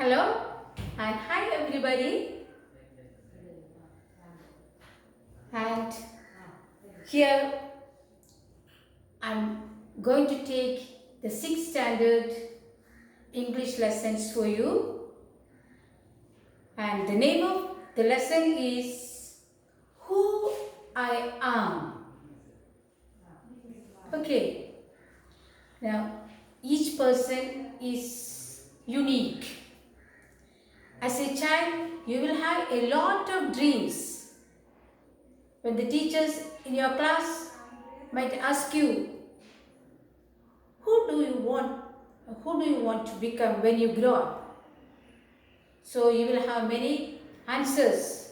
Hello and hi everybody, and here I'm going to take the 6th standard English lessons for you, and the name of the lesson is Who I Am. Okay, now each person is unique. As a child, you will have a lot of dreams. When the teachers in your class might ask you, who do you want, who do you want to become when you grow up? So you will have many answers.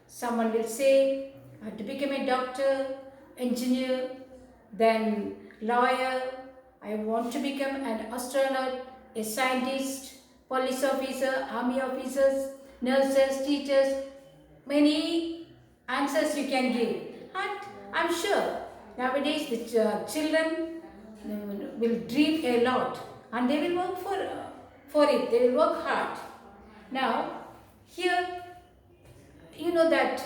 Someone will say, I have to become a doctor, engineer, then lawyer. I want to become an astronaut, a scientist, police officer, army officers, nurses, teachers. Many answers you can give. And I'm sure nowadays the children will dream a lot and they will work for it. They will work hard. Now, here you know that,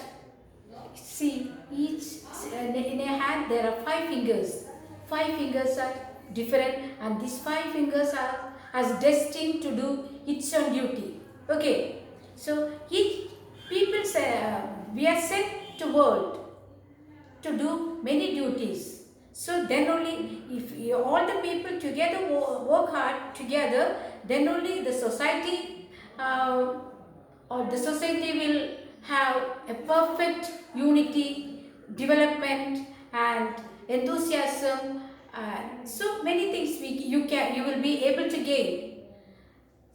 see, each in a hand there are 5 fingers. 5 fingers are different, and these 5 fingers are as destined to do its own duty. Okay, so each people say we are sent to world to do many duties. So then only if all the people together work hard together, then only the society or the society will have a perfect unity, development and enthusiasm, and so many things you will be able to gain.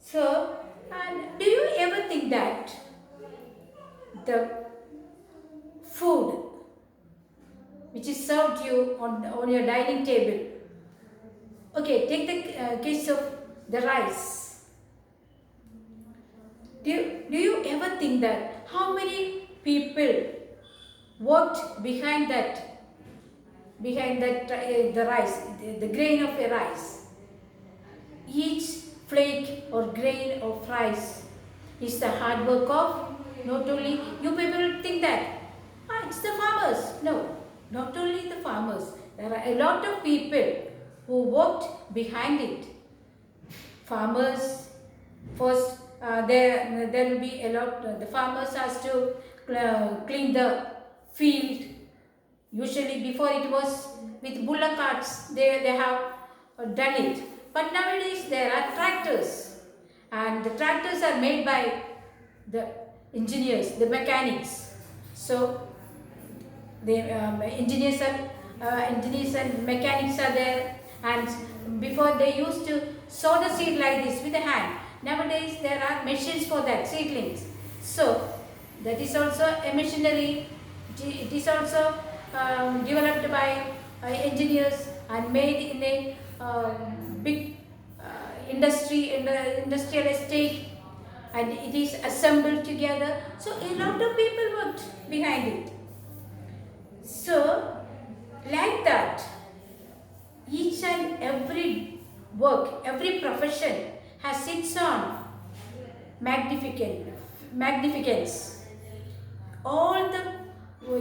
So, and do you ever think that the food which is served you on your dining table, okay, take the case of the rice. Do you ever think that how many people worked behind that the rice, the grain of a rice? Each flake or grain of rice is the hard work of not only you people think that it's the farmers. No, not only the farmers. There are a lot of people who worked behind it. Farmers first. There will be a lot. The farmers has to clean the field. Usually before it was with bullock carts. They have done it. But nowadays there are tractors, and the tractors are made by the engineers, the mechanics. So the engineers and mechanics are there, and before they used to sow the seed like this with the hand. Nowadays there are machines for that, seedlings. So that is also a machinery. It is also developed by engineers and made in a big industry, in the industrial estate, and it is assembled together. So a lot of people worked behind it. So like that, each and every work, every profession has its own magnificence. All the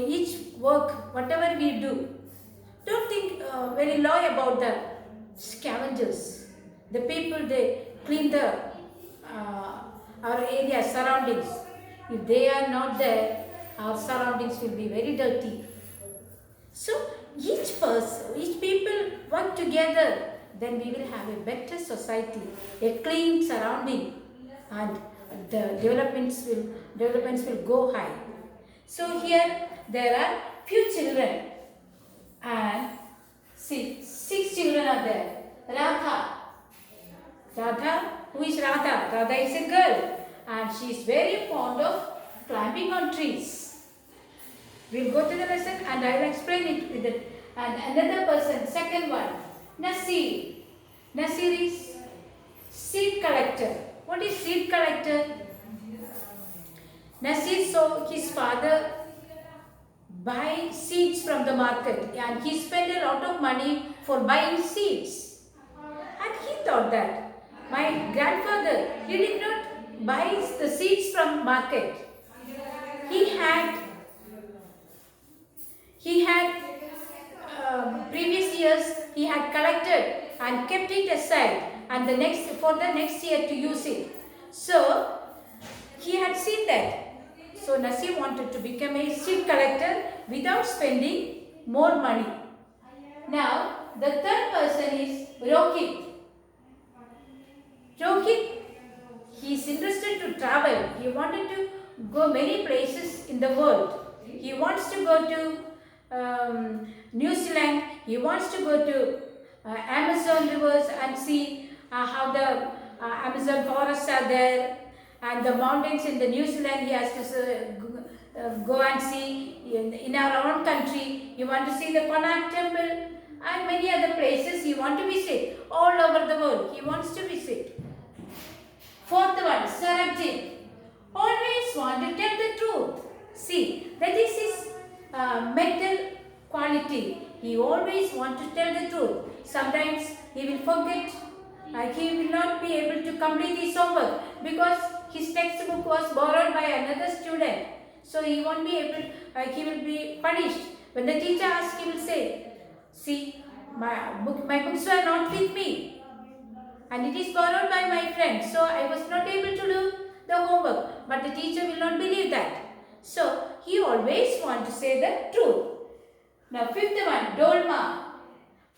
each work, whatever we do, don't think very low about the scavengers, the people they clean the our area surroundings. If they are not there, our surroundings will be very dirty. So each person, each people work together, then we will have a better society, a clean surrounding, and the developments will go high. So here there are few children, and see, 6 children are there. Radha, who is Radha? Radha is a girl, and she is very fond of climbing on trees. We'll go to the lesson and I will explain it with it. And another person, second one, Nasir. Nasir is seed collector. What is seed collector? Nasir saw his father buy seeds from the market, and he spent a lot of money for buying seeds. And he thought that my grandfather, he did not buys the seeds from market. He had previous years he had collected and kept it aside, and for the next year to use it. So he had seen that. So Nasim wanted to become a seed collector without spending more money. Now the third person is Rohit. Rohit, he is interested to travel. He wanted to go many places in the world. He wants to go to New Zealand. He wants to go to Amazon rivers and see how the Amazon forests are there, and the mountains in the New Zealand he has to go and see. In our own country, he wants to see the Konark temple and many other places he wants to visit. All over the world he wants to visit. Fourth one, Sarabjit, always want to tell the truth. See, that is his mental quality. He always want to tell the truth. Sometimes he will forget. He will not be able to complete his homework because his textbook was borrowed by another student. So he won't be able, he will be punished. When the teacher asks, he will say, see, my books were not with me. And it is borrowed by my friend, so I was not able to do the homework. But the teacher will not believe that. So he always wants to say the truth. Now fifth one, Dolma.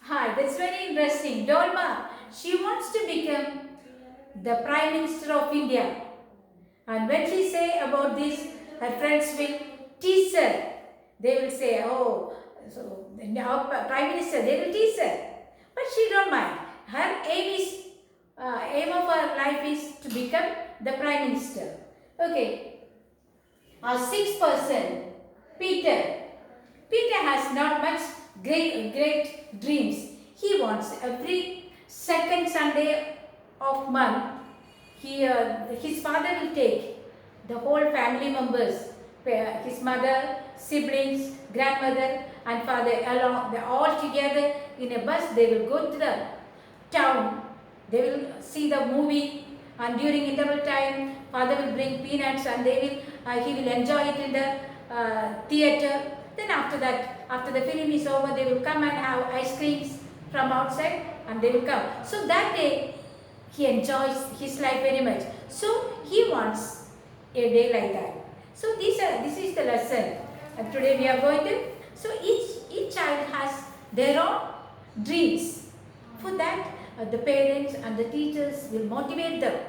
Hi, that's very interesting. Dolma, she wants to become the Prime Minister of India. And when she say about this, her friends will tease her. They will say, oh, so our Prime Minister, they will tease her. But she don't mind. Her aim of her life is to become the Prime Minister. Okay. Our sixth person, Peter. Peter has not much great dreams. He wants every second Sunday of month, his father will take the whole family members, his mother, siblings, grandmother and father along, all together in a bus. They will go to the town. They will see the movie, and during interval time, father will bring peanuts and he will enjoy it in the theatre. Then after that, after the film is over, they will come and have ice creams from outside and they will come. So that day, he enjoys his life very much. So he wants a day like that. So this is the lesson. And today we are going to, so each child has their own dreams. For that, the parents and the teachers will motivate them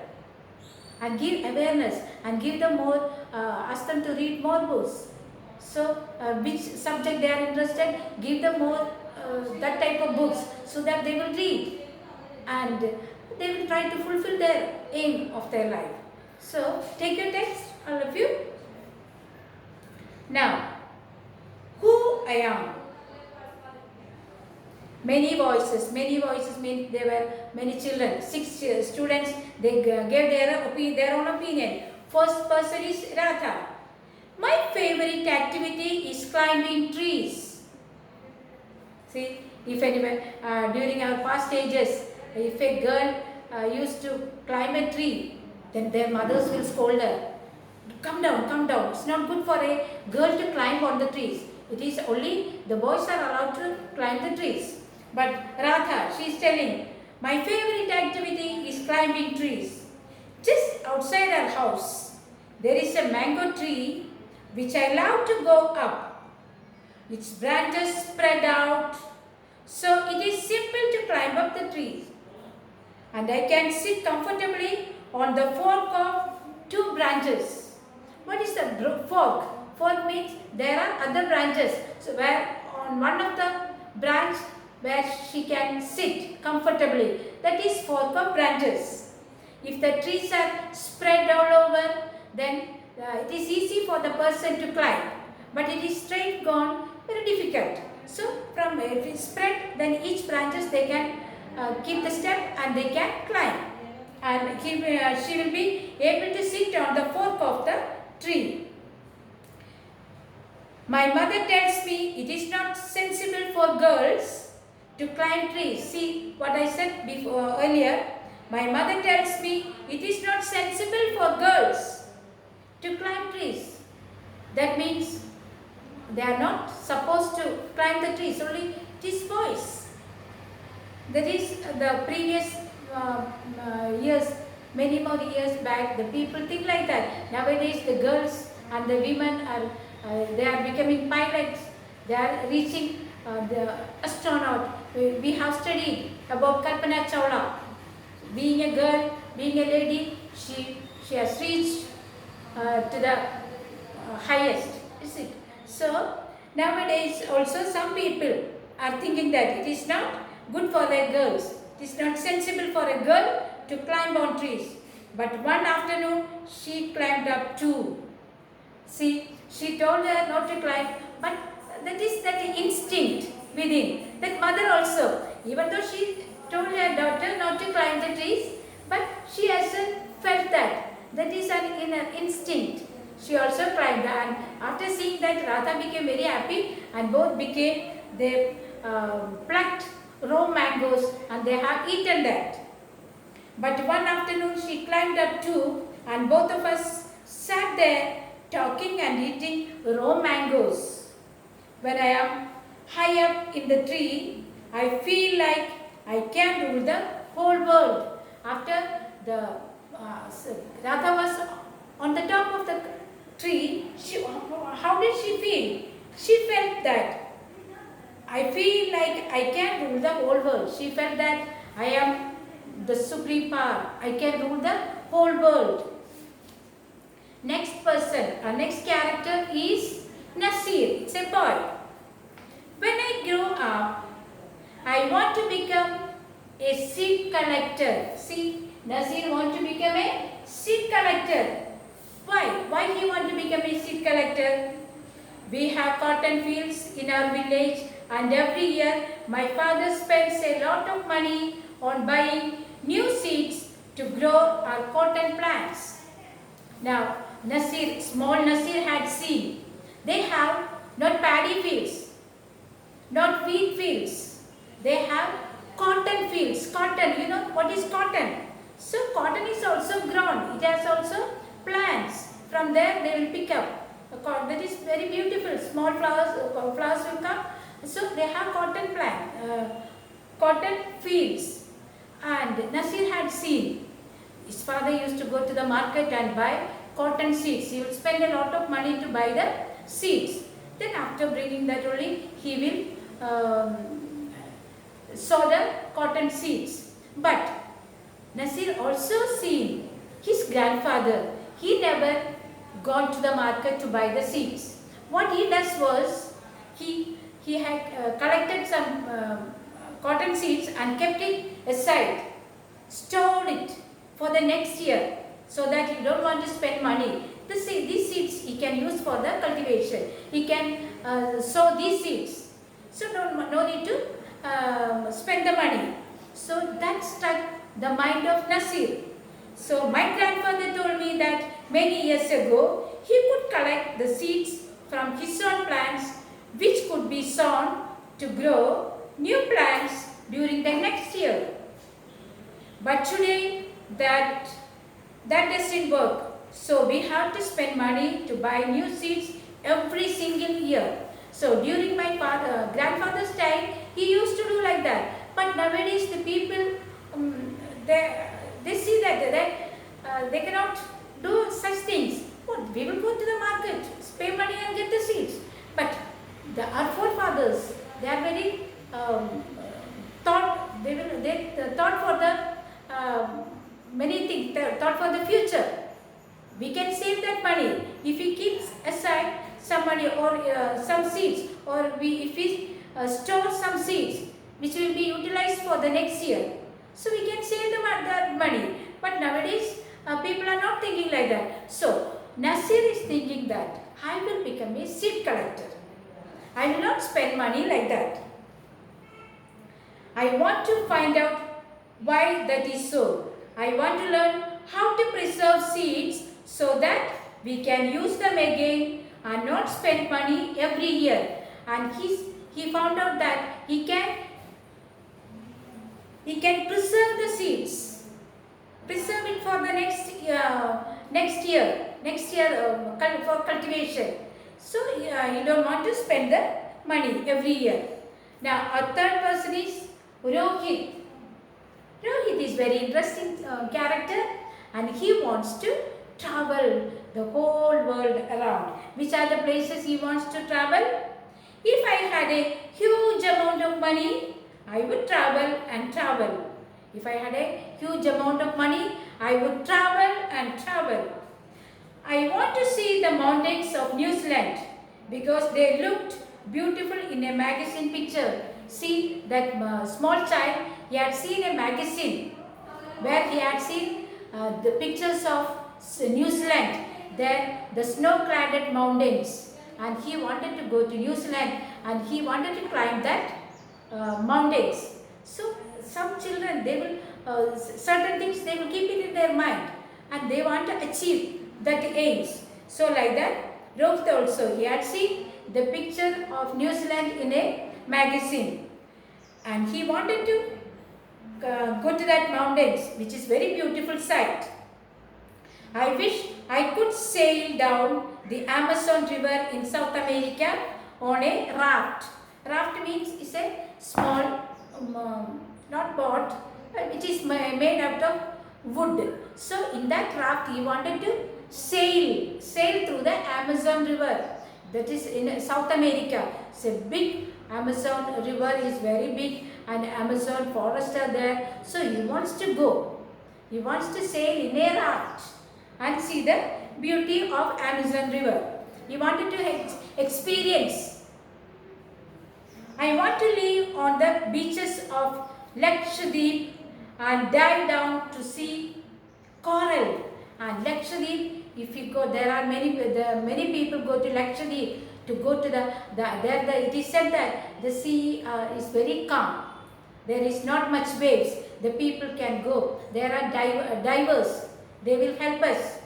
and give awareness and give them more, ask them to read more books. So which subject they are interested, give them more that type of books so that they will read and they will try to fulfill their aim of their life. So take your text, all of you. Now, who I am? Many voices mean there were many children, 6 students, they gave their own opinion. First person is Radha. My favorite activity is climbing trees. See, if anyone, during our past ages, if a girl used to climb a tree, then their mothers will scold her. Come down, it's not good for a girl to climb on the trees. It is only the boys are allowed to climb the trees. But Radha, she is telling, my favorite activity is climbing trees. Just outside our house, there is a mango tree which I love to go up. Its branches spread out, so it is simple to climb up the tree. And I can sit comfortably on the fork of 2 branches. What is the fork? Fork means there are other branches. So where on one of the branch where she can sit comfortably, that is fork of branches. If the trees are spread all over, then it is easy for the person to climb. But it is straight gone, very difficult. So from if it is spread, then each branches they can keep the step and they can climb. And she will be able to sit on the fork of the tree. My mother tells me it is not sensible for girls to climb trees. See what I said before earlier. My mother tells me it is not sensible for girls to climb trees. That means they are not supposed to climb the trees, only it is boys. That is the previous years, many more years back, the people think like that. Nowadays the girls and the women are, they are becoming pilots, they are reaching the astronaut. We have studied about Kalpana Chawla. Being a girl, being a lady, she has reached to the highest, is it? So nowadays also some people are thinking that it is not good for the girls. It is not sensible for a girl to climb on trees. But one afternoon she climbed up too. See, she told her not to climb, but that is that instinct within. That mother also, even though she told her daughter not to climb the trees, but she herself felt that. That is an inner instinct. She also climbed, and after seeing that, Radha became very happy, and both became, they plucked raw mangoes and they have eaten that. But one afternoon she climbed up too, and both of us sat there talking and eating raw mangoes. When I am high up in the tree, I feel like I can rule the whole world. After the Radha was on the top of the tree, how did she feel? She felt that I feel like I can rule the whole world. She felt that I am the supreme power. I can rule the whole world. Next person, our next character is Nasir. It's a boy. When I grow up, I want to become a seed collector. See, Nasir wants to become a seed collector. Why? Why he want to become a seed collector? We have cotton fields in our village, and every year my father spends a lot of money on buying new seeds to grow our cotton plants. Now, small Nasir had seen, they have not paddy fields, not wheat fields, they have cotton fields. Cotton, you know what is cotton? So cotton is also grown, it has also plants. From there they will pick up. That is very beautiful. Small flowers will come. So they have cotton cotton fields. And Nasir had seen, his father used to go to the market and buy cotton seeds. He would spend a lot of money to buy the seeds. Then after bringing that only, he will sow the cotton seeds. But Nasir also seen his grandfather. He never gone to the market to buy the seeds. What he does was, he had collected some cotton seeds and kept it aside, stored it for the next year, so that he don't want to spend money. These seeds he can use for the cultivation. He can sow these seeds. So no need to spend the money. So that struck the mind of Nasir. So my grandfather told me that many years ago, he could collect the seeds from his own plants, which could be sown to grow new plants during the next year. But today, that doesn't work. So we have to spend money to buy new seeds every single year. So during my grandfather's time, he used to do like that. But nowadays, the people, they see that they cannot do such things. What? We will go to the market, pay money and get the seeds. But our forefathers, they are very thought. They thought for the many things. Thought for the future. We can save that money if we keep aside some money or some seeds, or if we store some seeds which will be utilized for the next year. So we can save that money. But nowadays people are not thinking like that. So Nasir is thinking that I will become a seed collector. I will not spend money like that. I want to find out why that is so. I want to learn how to preserve seeds so that we can use them again and not spend money every year. And he found out that he can preserve the seeds next year for cultivation. So you don't want to spend the money every year. Now our third person is Rohit. Rohit is very interesting character, and he wants to travel the whole world around. Which are the places he wants to travel? If I had a huge amount of money, I would travel and travel. If I had a huge amount of money, I would travel and travel. I want to see the mountains of New Zealand because they looked beautiful in a magazine picture. See that small child, he had seen a magazine where he had seen the pictures of New Zealand, there the snow-clad mountains, and he wanted to go to New Zealand and he wanted to climb that mountains. So some children, they will certain things they will keep it in their mind and they want to achieve that aims. So like that, Rohit also, he had seen the picture of New Zealand in a magazine and he wanted to go to that mountains, which is very beautiful sight. I wish I could sail down the Amazon River in South America on a raft. Raft means is a small, not boat, which is made out of wood. So in that raft he wanted to sail through the Amazon River. That is in South America. It's a big Amazon River is very big and Amazon forest are there. So he wants to go. He wants to sail in a raft and see the beauty of Amazon River. He wanted to experience. I want to live on the beaches of Lakshadweep and dive down to see coral. And Lakshadweep, if you go, there are many people go to Lakshadweep to go to it is said that the sea is very calm. There is not much waves. The people can go. There are divers. They will help us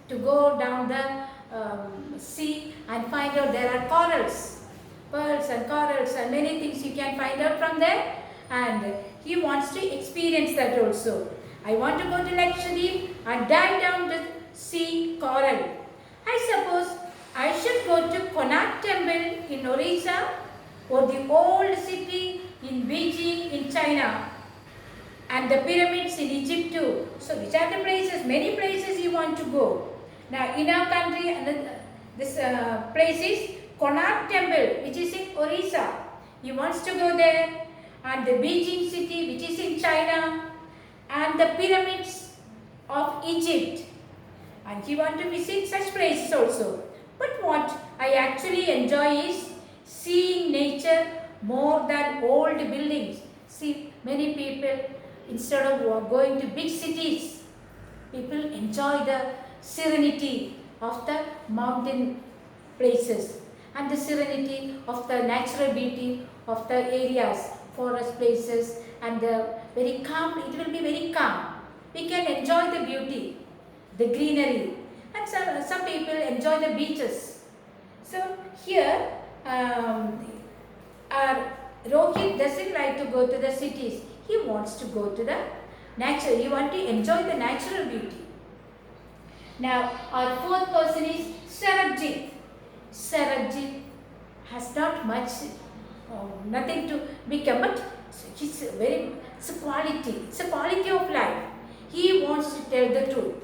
to go down the sea and find out there are corals, pearls and corals and many things you can find out from there, and he wants to experience that also. I want to go to Lakshadweep and dive down the sea coral. I suppose I should go to Konark Temple in Orissa or the old city in Beijing in China and the pyramids in Egypt too. So which are the places? Many places you want to go. Now in our country, this place is Konark Temple, which is in Orissa. He wants to go there, and the Beijing city, which is in China, and the pyramids of Egypt. And he wants to visit such places also. But what I actually enjoy is seeing nature more than old buildings. See, many people, instead of going to big cities, people enjoy the serenity of the mountain places and the serenity of the natural beauty of the areas, forest places, and the very calm, it will be very calm. We can enjoy the beauty, the greenery, and some people enjoy the beaches. So here, Rohit doesn't like to go to the cities. He wants to go to the nature. He wants to enjoy the natural beauty. Now, our fourth person is Sarabjit. Sarabjit has not much, nothing to become, but it's a quality. It's a quality of life. He wants to tell the truth.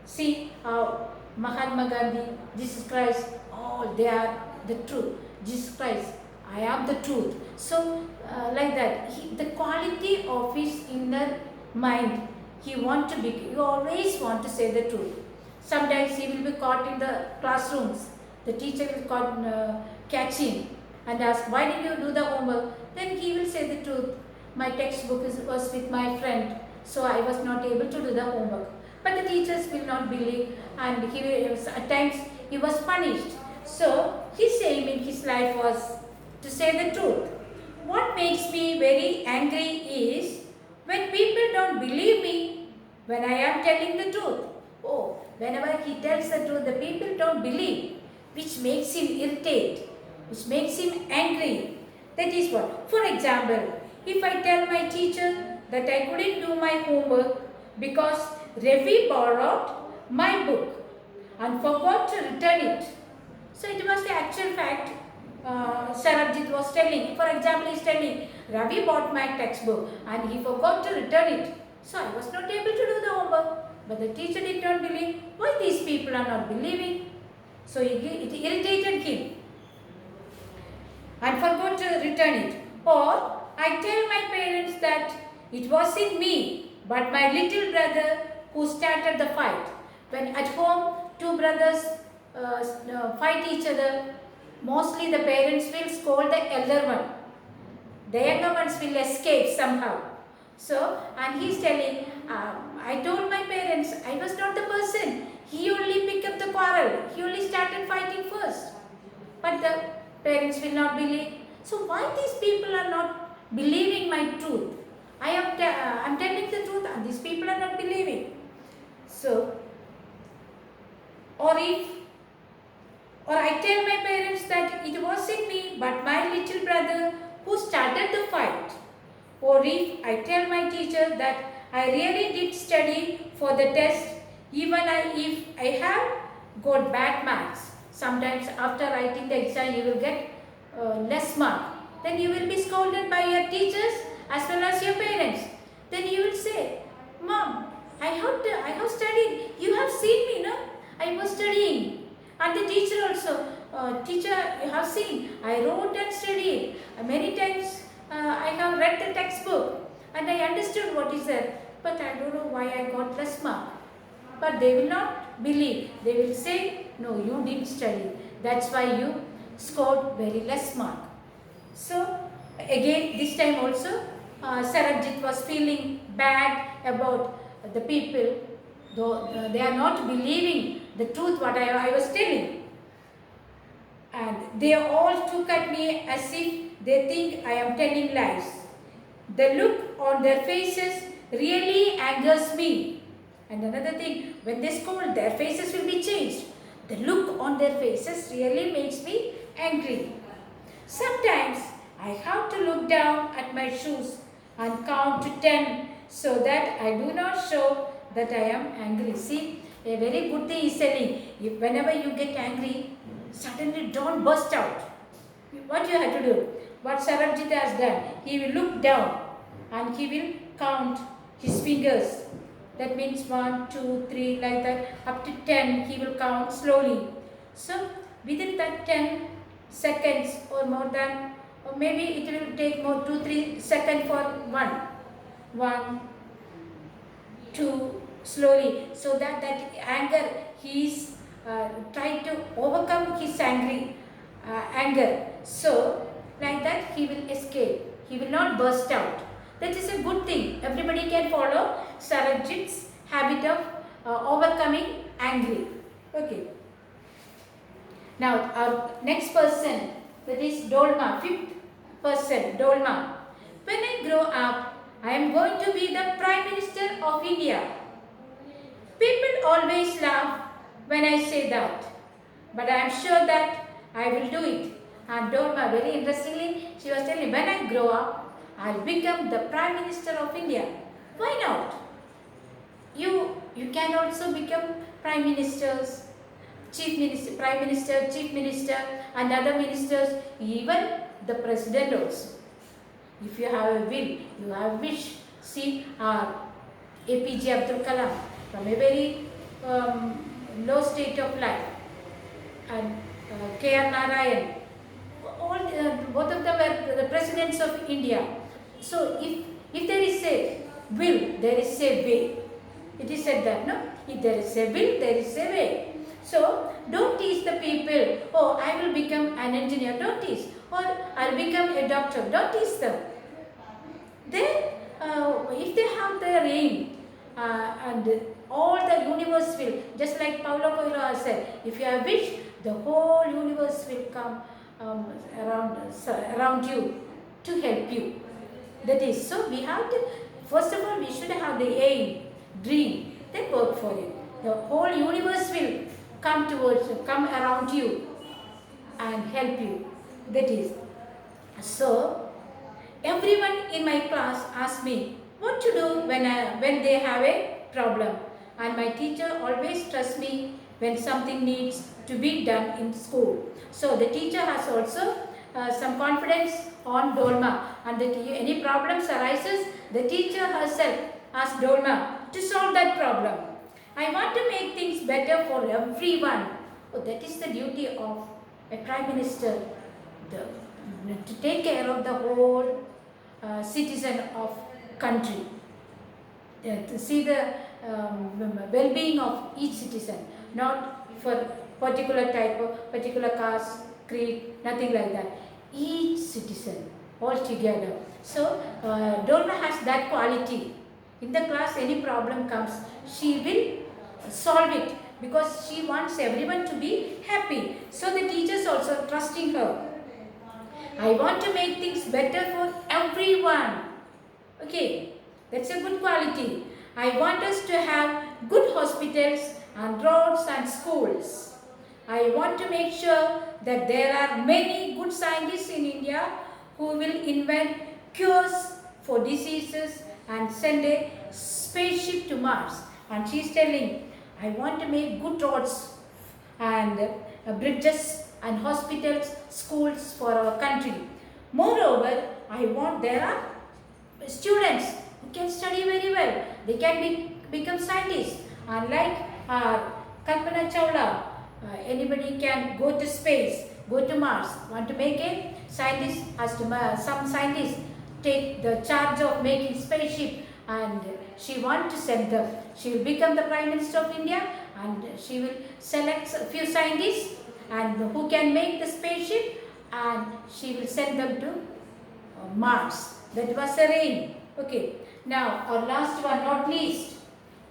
See, Mahatma Gandhi, Jesus Christ, all they are the truth. Jesus Christ, I am the truth. So, like that, the quality of his inner mind, he always want to say the truth. Sometimes he will be caught in the classrooms. The teacher will catch him and ask, why did you do the homework? Then he will say the truth. My textbook was with my friend, so I was not able to do the homework. But the teachers will not believe, and at times he was punished. So his aim in his life was to say the truth. What makes me very angry is when people don't believe me when I am telling the truth. Oh, whenever he tells the truth, the people don't believe, which makes him irritate, which makes him angry. That is what. For example, if I tell my teacher that I couldn't do my homework because Ravi borrowed my book and forgot to return it. So it was the actual fact Sarabjit was telling. For example, he is telling, Ravi bought my textbook and he forgot to return it. So I was not able to do the homework. But the teacher did not believe. Why these people are not believing? So it irritated him and forgot to return it. Or I tell my parents that it wasn't me, but my little brother who started the fight. When at home, two brothers fight each other, mostly the parents will scold the elder one. The younger ones will escape somehow. So, and he's telling, I told my parents I was not the person. He only picked up the quarrel. He only started fighting first. But the parents will not believe. So why these people are not believing my truth? I'm telling the truth and these people are not believing. So, or I tell my parents that it wasn't me but my little brother who started the fight. Or if I tell my teacher that I really did study for the test, even if I have got bad marks. Sometimes after writing the exam you will get less mark. Then you will be scolded by your teachers as well as your parents. Then you will say, Mom, I have studied. You have seen me, no? I was studying. And the teacher also, teacher, you have seen, I wrote and studied. Many times I have read the textbook and I understood what is there. But I don't know why I got less mark. But they will not believe. They will say, no, you didn't study. That's why you scored very less mark. So, again, this time also, Sarabjit was feeling bad about the people, though they are not believing the truth what I was telling. And they all took at me as if they think I am telling lies. The look on their faces really angers me. And another thing, when they scold, their faces will be changed. The look on their faces really makes me angry. Sometimes I have to look down at my shoes and count to 10 so that I do not show that I am angry. See, a very good thing is telling, if whenever you get angry, suddenly don't burst out. What you have to do? What Sarabjit has done, he will look down and he will count his fingers. That means 1, 2, 3 like that. Up to 10 he will count slowly. So within that 10 seconds or more than, or maybe it will take more 2-3 seconds for 1. 1, 2, slowly. So that anger, he is trying to overcome his anger. So like that he will escape. He will not burst out. That is a good thing. Everybody can follow Sarabjit's habit of overcoming angry. Okay. Now our next person, that is Dolma, 5th person, Dolma. When I grow up, I am going to be the Prime Minister of India. People always laugh when I say that, but I am sure that I will do it. And Dolma, very interestingly, she was telling, when I grow up, I will become the Prime Minister of India. Why not? You can also become Prime Ministers, Chief Minister, Prime Minister, Chief Minister and other ministers, even the President also. If you have a will, you have a wish. See, APJ Abdul Kalam, from a very low state of life, and K.R. Narayan, both of them were the presidents of India. So if there is a will, there is a way. It is said that, no? If there is a will, there is a way. So don't teach the people, oh, I will become an engineer. Don't teach. Or I will become a doctor. Don't teach them. Then if they have their aim and all the universe will, just like Paulo Coelho has said, if you have wish, the whole universe will come around you to help you. That is, so we have to, first of all, we should have the aim, dream, then work for it. The whole universe will come around you and help you. That is, so everyone in my class asks me what to do when they have a problem. and my teacher always trusts me when something needs to be done in school. So the teacher has also some confidence on Dolma, and that any problems arises, the teacher herself asks Dolma to solve that problem. I want to make things better for everyone. Oh, that is the duty of a Prime Minister, to take care of the whole citizen of country, to see the well-being of each citizen, not for particular type of particular caste, creed, nothing like that. Each citizen all together. So Dolma has that quality. In the class, any problem comes, she will solve it because she wants everyone to be happy. So the teachers also trusting her. I want to make things better for everyone. Okay, that's a good quality. I want us to have good hospitals and roads and schools. I want to make sure that there are many good scientists in India who will invent cures for diseases and send a spaceship to Mars. And she is telling, I want to make good roads and bridges and hospitals, schools for our country. Moreover, I want there are students who can study very well. They can become scientists. Unlike Kalpana Chawla, anybody can go to space, go to Mars. Want to make a scientist, some scientists take the charge of making spaceship, and she wants to send them. She will become the Prime Minister of India, and she will select a few scientists and who can make the spaceship, and she will send them to Mars. That was her aim. Okay. Now our last one, not least,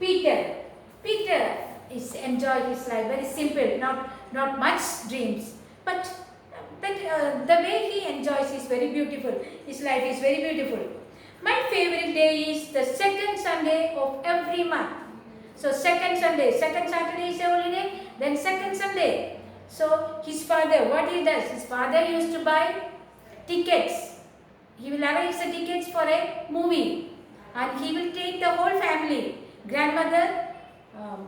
Peter. Peter is enjoying his life very simple, not much dreams, but the way he enjoys is very beautiful. His life is very beautiful. My favorite day is the second Sunday of every month. So second Sunday, second Saturday is a holiday, then second Sunday. So his father, what he does, his father used to buy tickets. He will arrange the tickets for a movie, and he will take the whole family, grandmother,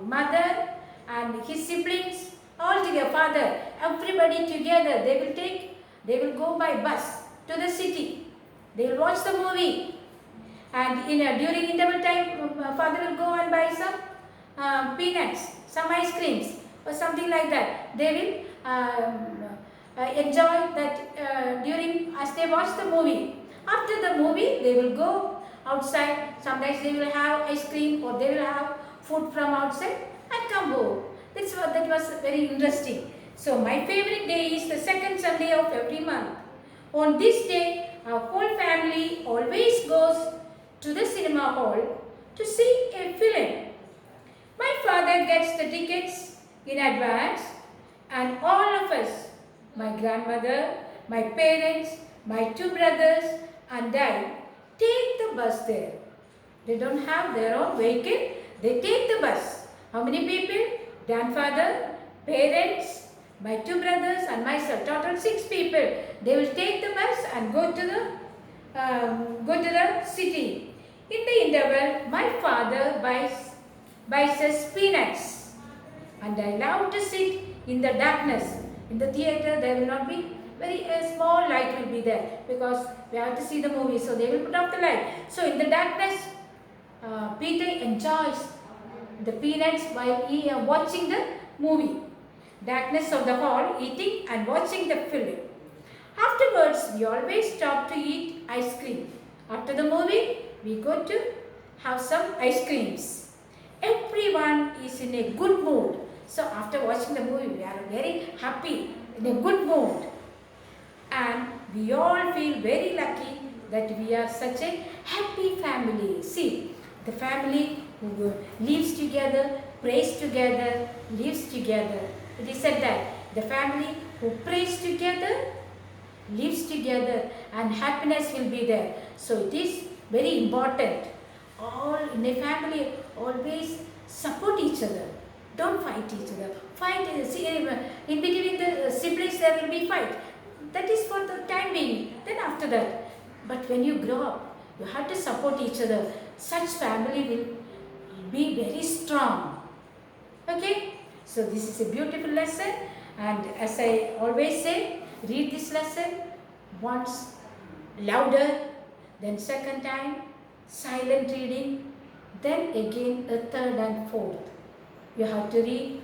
mother and his siblings, all together, father, everybody together. They will go by bus to the city. They will watch the movie, and during interval time, father will go and buy some peanuts, some ice creams or something like that. They will enjoy that during as they watch the movie. After the movie, they will go outside. Sometimes they will have ice cream or they will have food from outside and come home. That was very interesting. So my favorite day is the second Sunday of every month. On this day, our whole family always goes to the cinema hall to see a film. My father gets the tickets in advance, and all of us, my grandmother, my parents, my two brothers and I, take the bus there. They don't have their own vehicle, they take the bus. How many people? Grandfather, parents, my two brothers and myself, total 6 people. They will take the bus and go to the city. In the interval, my father buys us peanuts, and I love to sit in the darkness. In the theatre, there will not be a small light will be there because we have to see the movie, so they will put off the light. So in the darkness, Peter enjoys the peanuts while watching the movie. Darkness of the hall, eating and watching the film. Afterwards, we always stop to eat ice cream. After the movie, we go to have some ice creams. Everyone is in a good mood. So after watching the movie, we are very happy, in a good mood. And we all feel very lucky that we are such a happy family. See, the family who lives together, prays together, lives together. It is said that the family who prays together, lives together, and happiness will be there. So it is very important. All in a family always support each other. Don't fight each other. See, in between the siblings there will be fight. That is for the time being. Then after that. But when you grow up, you have to support each other. Such family will be very strong. Okay, so this is a beautiful lesson, and as I always say, read this lesson once louder, then second time silent reading, then again a third and fourth. You have to read,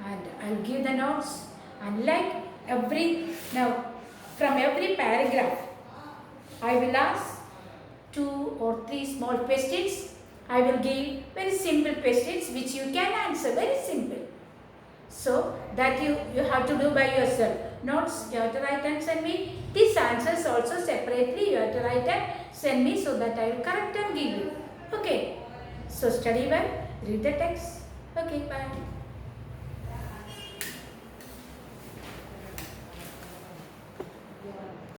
and I'll give the notes, and like now from every paragraph I will ask 2 or 3 small questions. I will give very simple questions which you can answer, very simple. So that you have to do by yourself. Notes you have to write and send me. These answers also separately you have to write and send me, so that I will correct and give you. Okay. So study well, read the text. Okay, bye.